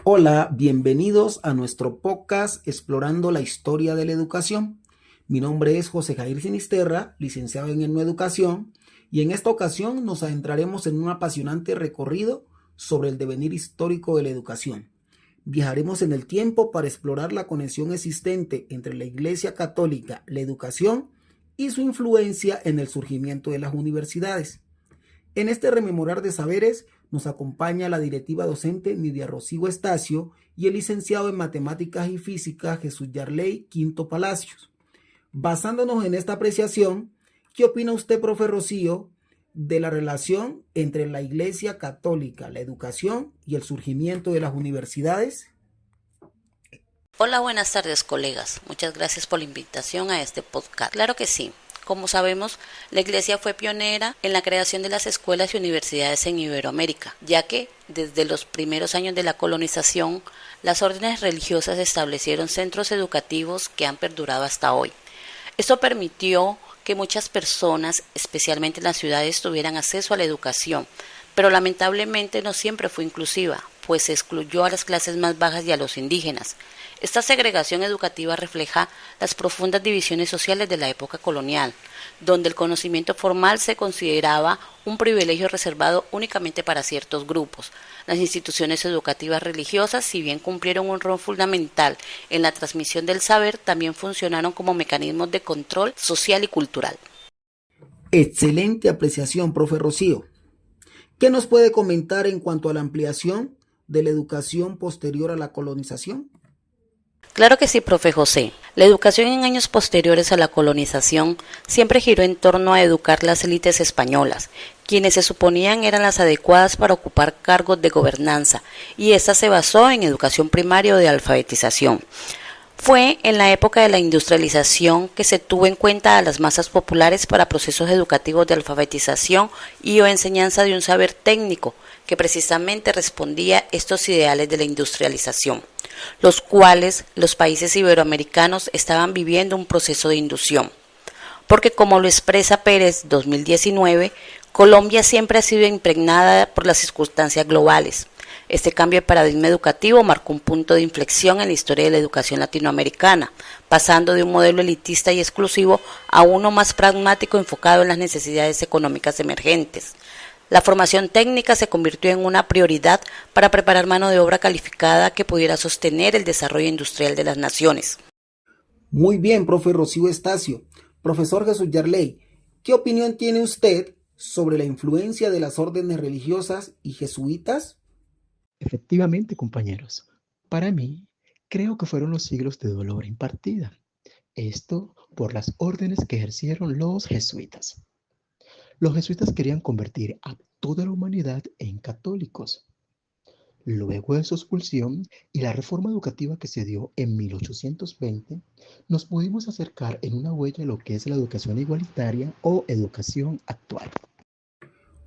Hola, bienvenidos a nuestro podcast Explorando la Historia de la Educación. Mi nombre es José Jair Sinisterra, licenciado en Educación, y en esta ocasión nos adentraremos en un apasionante recorrido sobre el devenir histórico de la educación. Viajaremos en el tiempo para explorar la conexión existente entre la Iglesia Católica, la educación y su influencia en el surgimiento de las universidades. En este rememorar de saberes nos acompaña la directiva docente Nidia Rocío Estacio y el licenciado en Matemáticas y Física Jesús Yarley Quinto Palacios. Basándonos en esta apreciación, ¿qué opina usted, profe Rocío, de la relación entre la Iglesia Católica, la educación y el surgimiento de las universidades? Hola, buenas tardes, colegas. Muchas gracias por la invitación a este podcast. Claro que sí. Como sabemos, la Iglesia fue pionera en la creación de las escuelas y universidades en Iberoamérica, ya que desde los primeros años de la colonización, las órdenes religiosas establecieron centros educativos que han perdurado hasta hoy. Esto permitió que muchas personas, especialmente en las ciudades, tuvieran acceso a la educación, pero lamentablemente no siempre fue inclusiva, pues se excluyó a las clases más bajas y a los indígenas. Esta segregación educativa refleja las profundas divisiones sociales de la época colonial, donde el conocimiento formal se consideraba un privilegio reservado únicamente para ciertos grupos. Las instituciones educativas religiosas, si bien cumplieron un rol fundamental en la transmisión del saber, también funcionaron como mecanismos de control social y cultural. Excelente apreciación, profe Rocío. ¿Qué nos puede comentar en cuanto a la ampliación de la educación posterior a la colonización? Claro que sí, profe José. La educación en años posteriores a la colonización siempre giró en torno a educar las élites españolas, quienes se suponían eran las adecuadas para ocupar cargos de gobernanza, y esta se basó en educación primaria o de alfabetización. Fue en la época de la industrialización que se tuvo en cuenta a las masas populares para procesos educativos de alfabetización y o enseñanza de un saber técnico que precisamente respondía a estos ideales de la industrialización, los cuales los países iberoamericanos estaban viviendo un proceso de inducción. Porque como lo expresa Pérez 2019, Colombia siempre ha sido impregnada por las circunstancias globales. Este cambio de paradigma educativo marcó un punto de inflexión en la historia de la educación latinoamericana, pasando de un modelo elitista y exclusivo a uno más pragmático enfocado en las necesidades económicas emergentes. La formación técnica se convirtió en una prioridad para preparar mano de obra calificada que pudiera sostener el desarrollo industrial de las naciones. Muy bien, profe Rocío Estacio. Profesor Jesús Yarley, ¿qué opinión tiene usted sobre la influencia de las órdenes religiosas y jesuitas? Efectivamente, compañeros, para mí creo que fueron los siglos de dolor impartida. Esto por las órdenes que ejercieron los jesuitas. Los jesuitas querían convertir a toda la humanidad en católicos. Luego de su expulsión y la reforma educativa que se dio en 1820, nos pudimos acercar en una huella a lo que es la educación igualitaria o educación actual.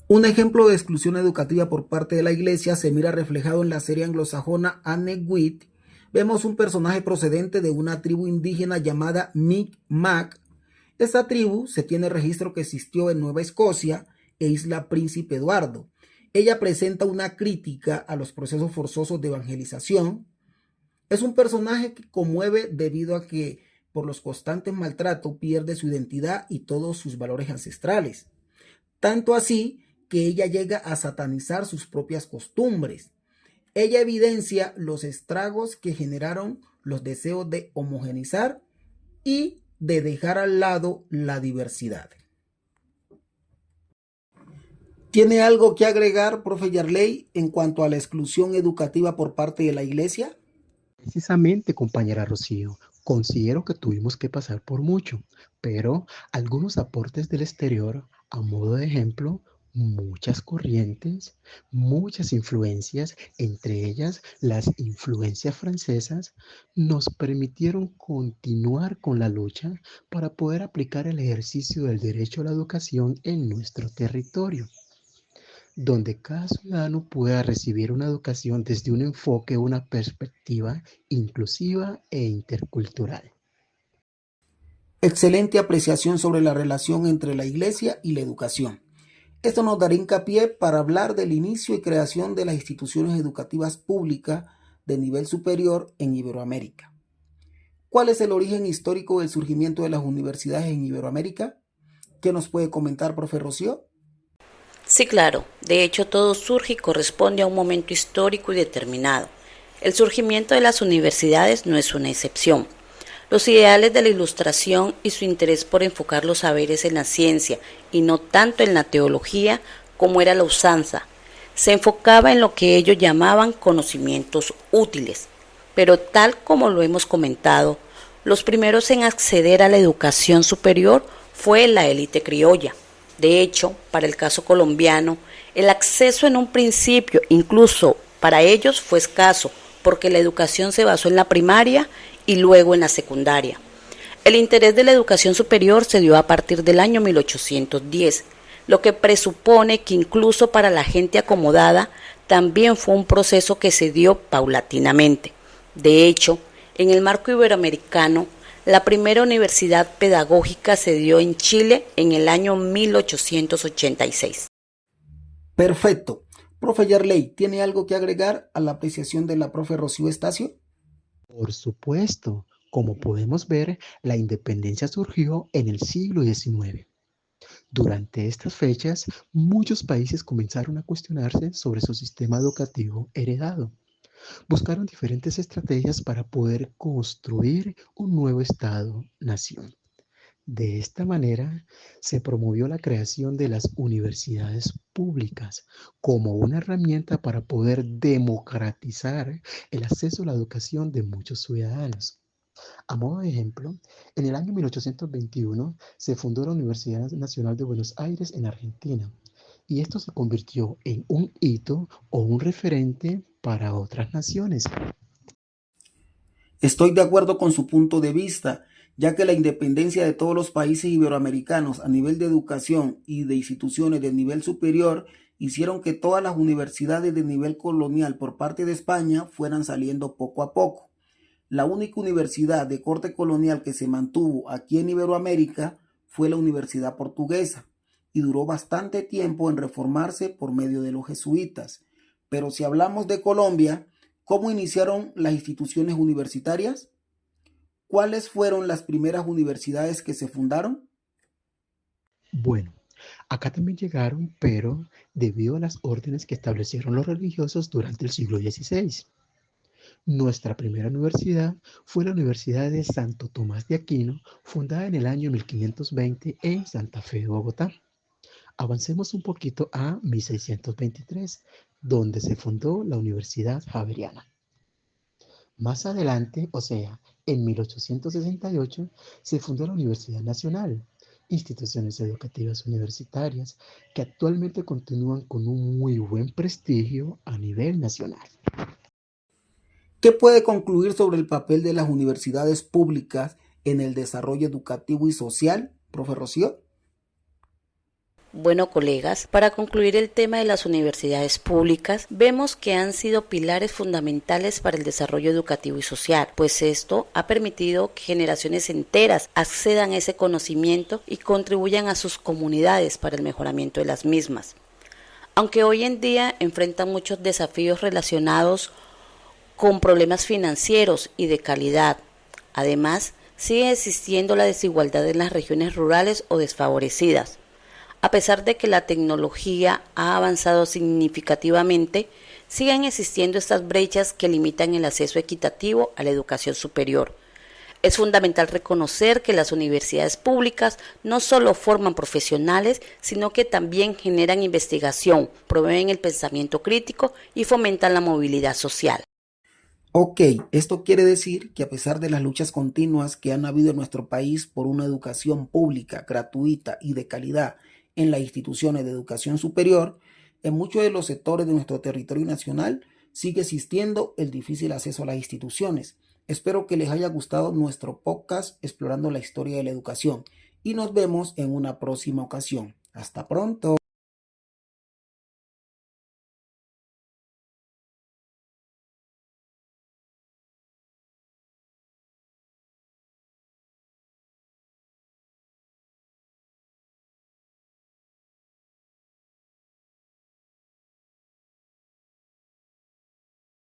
Un ejemplo de exclusión educativa por parte de la Iglesia se mira reflejado en la serie anglosajona Anne Wit. Vemos un personaje procedente de una tribu indígena llamada Mi'kmaq. Esta tribu se tiene registro que existió en Nueva Escocia e Isla Príncipe Eduardo. Ella presenta una crítica a los procesos forzosos de evangelización. Es un personaje que conmueve debido a que por los constantes maltratos pierde su identidad y todos sus valores ancestrales. Tanto así que ella llega a satanizar sus propias costumbres. Ella evidencia los estragos que generaron los deseos de homogeneizar y de dejar al lado la diversidad. ¿Tiene algo que agregar, profe Yarley, en cuanto a la exclusión educativa por parte de la Iglesia? Precisamente, compañera Rocío, considero que tuvimos que pasar por mucho, pero algunos aportes del exterior, a modo de ejemplo, muchas corrientes, muchas influencias, entre ellas las influencias francesas, nos permitieron continuar con la lucha para poder aplicar el ejercicio del derecho a la educación en nuestro territorio, donde cada ciudadano pueda recibir una educación desde un enfoque, una perspectiva inclusiva e intercultural. Excelente apreciación sobre la relación entre la Iglesia y la educación. Esto nos dará hincapié para hablar del inicio y creación de las instituciones educativas públicas de nivel superior en Iberoamérica. ¿Cuál es el origen histórico del surgimiento de las universidades en Iberoamérica? ¿Qué nos puede comentar, profe Rocío? Sí, claro. De hecho, todo surge y corresponde a un momento histórico y determinado. El surgimiento de las universidades no es una excepción. Los ideales de la Ilustración y su interés por enfocar los saberes en la ciencia y no tanto en la teología como era la usanza, se enfocaba en lo que ellos llamaban conocimientos útiles. Pero tal como lo hemos comentado, los primeros en acceder a la educación superior fue la élite criolla. De hecho, para el caso colombiano, el acceso en un principio, incluso para ellos, fue escaso, porque la educación se basó en la primaria y luego en la secundaria. El interés de la educación superior se dio a partir del año 1810, lo que presupone que incluso para la gente acomodada también fue un proceso que se dio paulatinamente. De hecho, en el marco iberoamericano, la primera universidad pedagógica se dio en Chile en el año 1886. Perfecto. Profe Yarley, ¿tiene algo que agregar a la apreciación de la profe Rocío Estacio? Por supuesto, como podemos ver, la independencia surgió en el siglo XIX. Durante estas fechas, muchos países comenzaron a cuestionarse sobre su sistema educativo heredado. Buscaron diferentes estrategias para poder construir un nuevo Estado-nación. De esta manera, se promovió la creación de las universidades públicas como una herramienta para poder democratizar el acceso a la educación de muchos ciudadanos. A modo de ejemplo, en el año 1821 se fundó la Universidad Nacional de Buenos Aires en Argentina, y esto se convirtió en un hito o un referente para otras naciones. Estoy de acuerdo con su punto de vista, ya que la independencia de todos los países iberoamericanos a nivel de educación y de instituciones de nivel superior hicieron que todas las universidades de nivel colonial por parte de España fueran saliendo poco a poco. La única universidad de corte colonial que se mantuvo aquí en Iberoamérica fue la Universidad Portuguesa y duró bastante tiempo en reformarse por medio de los jesuitas. Pero si hablamos de Colombia, ¿cómo iniciaron las instituciones universitarias? ¿Cuáles fueron las primeras universidades que se fundaron? Bueno, acá también llegaron, pero debido a las órdenes que establecieron los religiosos durante el siglo XVI. Nuestra primera universidad fue la Universidad de Santo Tomás de Aquino, fundada en el año 1520 en Santa Fe, Bogotá. Avancemos un poquito a 1623, donde se fundó la Universidad Javeriana. Más adelante, o sea, en 1868, se fundó la Universidad Nacional, instituciones educativas universitarias que actualmente continúan con un muy buen prestigio a nivel nacional. ¿Qué puede concluir sobre el papel de las universidades públicas en el desarrollo educativo y social, profe Rocío? Bueno, colegas, para concluir el tema de las universidades públicas, vemos que han sido pilares fundamentales para el desarrollo educativo y social, pues esto ha permitido que generaciones enteras accedan a ese conocimiento y contribuyan a sus comunidades para el mejoramiento de las mismas. Aunque hoy en día enfrentan muchos desafíos relacionados con problemas financieros y de calidad, además, sigue existiendo la desigualdad en las regiones rurales o desfavorecidas. A pesar de que la tecnología ha avanzado significativamente, siguen existiendo estas brechas que limitan el acceso equitativo a la educación superior. Es fundamental reconocer que las universidades públicas no solo forman profesionales, sino que también generan investigación, promueven el pensamiento crítico y fomentan la movilidad social. Ok, esto quiere decir que a pesar de las luchas continuas que han habido en nuestro país por una educación pública, gratuita y de calidad en las instituciones de educación superior, en muchos de los sectores de nuestro territorio nacional sigue existiendo el difícil acceso a las instituciones. Espero que les haya gustado nuestro podcast explorando la historia de la educación y nos vemos en una próxima ocasión. Hasta pronto.